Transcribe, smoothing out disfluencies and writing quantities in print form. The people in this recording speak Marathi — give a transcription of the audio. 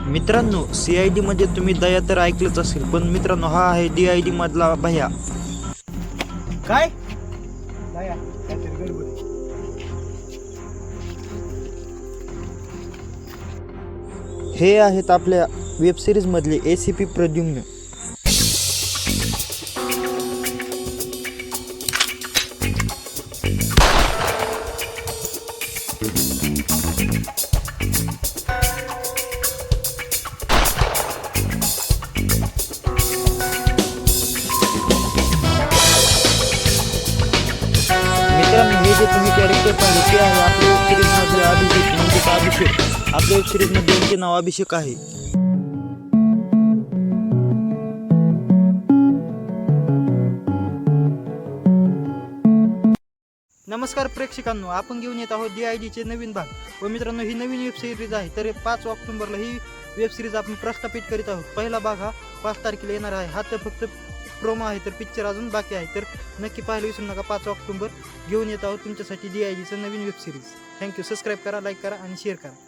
मित्रांनो, CID म्हणजे तुम्ही दया तर ऐकलंच असेल, पण मित्रांनो हा आहे DID मधला भैया. काय काहीतरी गडबड आहे. हे आहेत आपल्या वेब सिरीज मधले ACP प्रद्युम्न. मित्रांनो, हे जे तुम्ही कॅरेक्टर पाहिले ते आहे आपल्या वेब सिरीज मधले अभिजित म्हणजे अभिषेक. आपल्या वेब सिरीज मध्ये यांचे नाव अभिषेक आहे. नमस्कार प्रेक्षकांनो, आपण घेऊन येत आहोत DIDचे नवीन भाग. व मित्रांनो, ही नवीन वेब सिरीज आहे. तर 5 ऑक्टोबरला ही वेब सिरीज आपण प्रस्थापित करीत आहोत. पहिला भाग हा 5 तारखेला येणार आहे. हा तर फक्त प्रोमो आहे, तर पिक्चर अजून बाकी आहे. तर नक्की पाहायला विसरू नका. 5 ऑक्टोबर घेऊन येत आहोत तुमच्यासाठी DIDचं नवीन वेब सिरीज. थँक्यू. सबस्क्राईब करा, लाईक करा आणि शेअर करा.